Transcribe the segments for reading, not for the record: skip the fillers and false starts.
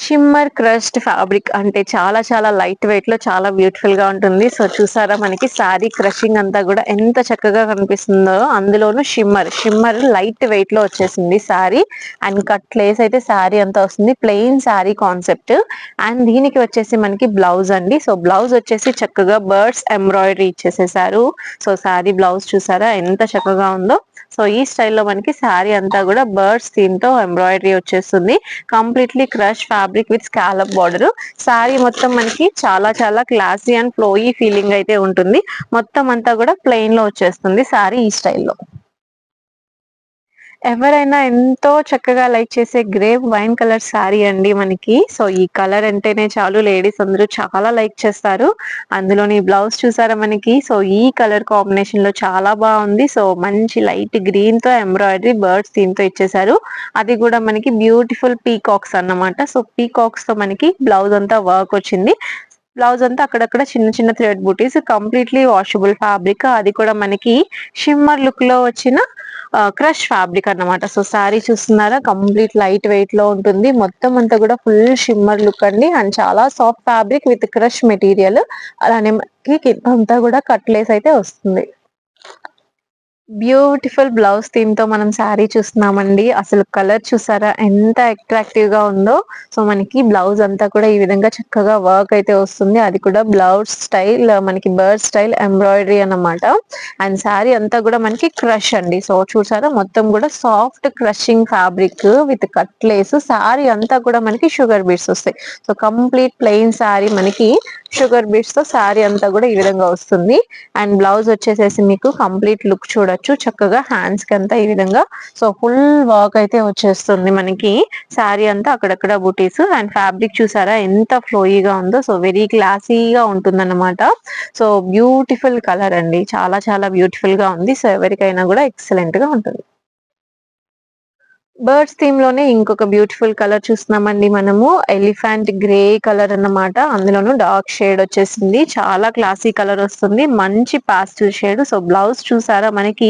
Shimmer crushed fabric అంటే చాలా చాలా లైట్ వెయిట్ లో చాలా బ్యూటిఫుల్ గా ఉంటుంది. సో చూసారా మనకి శారీ క్రషింగ్ అంతా కూడా ఎంత చక్కగా కనిపిస్తుందో. అందులోను షిమ్మర్ లైట్ వెయిట్ లో వచ్చేసింది శారీ. అండ్ కట్ లేస్ అయితే శారీ అంతా వస్తుంది. Plain sari concept. అండ్ దీనికి వచ్చేసి మనకి బ్లౌజ్ అండి. సో బ్లౌజ్ వచ్చేసి చక్కగా బర్డ్స్ ఎంబ్రాయిడరీ ఇచ్చేసేసారు. సో శారీ బ్లౌజ్ చూసారా ఎంత చక్కగా ఉందో. సో ఈ స్టైల్లో మనకి శారీ అంతా కూడా బర్డ్స్ థీమ్ తో ఎంబ్రాయిడరీ వచ్చేస్తుంది. Completely crush fabric with scallop border. Sari మొత్తం మనకి చాలా చాలా క్లాసీ అండ్ ఫ్లోయీ ఫీలింగ్ అయితే ఉంటుంది. మొత్తం అంతా కూడా ప్లెయిన్ లో వచ్చేస్తుంది శారీ ఈ స్టైల్లో. ఎవరైనా ఎంతో చక్కగా లైక్ చేసే గ్రేప్ వైన్ కలర్ శారీ అండి మనకి. సో ఈ కలర్ అంటేనే చాలు లేడీస్ అందరూ చాలా లైక్ చేస్తారు. అందులోని బ్లౌజ్ చూసారా మనకి. సో ఈ కలర్ కాంబినేషన్ లో చాలా బాగుంది. సో మంచి లైట్ గ్రీన్ తో ఎంబ్రాయిడరీ బర్డ్స్ థీమ్ తో ఇచ్చేసారు. అది కూడా మనకి బ్యూటిఫుల్ పీకాక్స్ అన్నమాట. సో పీకాక్స్ తో మనకి బ్లౌజ్ అంతా వర్క్ వచ్చింది. బ్లౌజ్ అంతా అక్కడక్కడ చిన్న చిన్న thread buttis. Completely washable fabric. అది కూడా మనకి షిమ్మర్ లుక్ లో వచ్చిన క్రష్ ఫ్యాబ్రిక్ అన్నమాట. సో శారీ చూస్తున్నారా కంప్లీట్ లైట్ వెయిట్ లో ఉంటుంది. మొత్తం అంతా కూడా ఫుల్ షిమ్మర్ లుక్ అండి. అండ్ చాలా soft fabric with crush material. అలానే కింద అంతా కూడా కట్ లేస్ అయితే వస్తుంది. బ్యూటిఫుల్ బ్లౌజ్ థీమ్ తో మనం శారీ చూస్తున్నామండి. అసలు కలర్ చూసారా ఎంత అట్రాక్టివ్ గా ఉందో. సో మనకి బ్లౌజ్ అంతా కూడా ఈ విధంగా చక్కగా వర్క్ అయితే వస్తుంది. అది కూడా బ్లౌజ్ స్టైల్ మనకి బర్డ్ స్టైల్ ఎంబ్రాయిడరీ అన్నమాట. అండ్ శారీ అంతా కూడా మనకి క్రష్ అండి. సో చూసారా మొత్తం కూడా soft crushing fabric with cut lace. Sari అంతా కూడా మనకి షుగర్ బీడ్స్ వస్తాయి. సో కంప్లీట్ ప్లెయిన్ శారీ మనకి షుగర్ బీడ్స్ తో శారీ అంతా కూడా ఈ విధంగా వస్తుంది. అండ్ బ్లౌజ్ వచ్చేసేసి మీకు కంప్లీట్ లుక్ చూడొచ్చు. చక్కగా హ్యాండ్స్ కి అంతా ఈ విధంగా సో ఫుల్ వర్క్ అయితే వచ్చేస్తుంది మనకి. శారీ అంతా అక్కడక్కడ బుటీస్. అండ్ ఫ్యాబ్రిక్ చూసారా ఎంత ఫ్లోయీగా ఉందో. సో వెరీ క్లాసీగా ఉంటుంది అన్నమాట. సో బ్యూటిఫుల్ కలర్ అండి. చాలా చాలా బ్యూటిఫుల్ గా ఉంది. సో ఎవరికైనా కూడా ఎక్సలెంట్ గా ఉంటుంది. బర్డ్స్ థీమ్ లోనే ఇంకొక బ్యూటిఫుల్ కలర్ చూస్తున్నామండి మనము. ఎలిఫెంట్ గ్రే కలర్ అన్నమాట. అందులోను డార్క్ షేడ్ వచ్చేసింది. చాలా క్లాసీ కలర్ వస్తుంది. మంచి పాస్టల్ షేడ్. సో బ్లౌజ్ చూసారా మనకి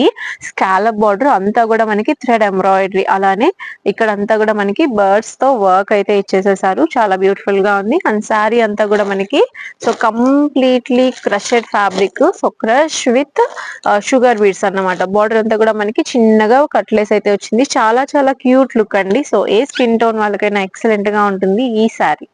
స్కాలప్ బార్డర్ అంతా కూడా మనకి థ్రెడ్ ఎంబ్రాయిడరీ. అలానే ఇక్కడ అంతా కూడా మనకి బర్డ్స్ తో వర్క్ అయితే ఇచ్చేసేసారు. చాలా బ్యూటిఫుల్ గా ఉంది. అండ్ శారీ అంతా కూడా మనకి so completely crushed fabric. So crush with sugar beads అన్నమాట. బార్డర్ అంతా కూడా మనకి చిన్నగా కట్లేస్ అయితే వచ్చింది. చాలా చాలా క్యూట్ లుక్ అండి. సో ఏ స్కిన్ టోన్ వాళ్ళకైనా ఎక్సలెంట్ గా ఉంటుంది ఈ శారీ.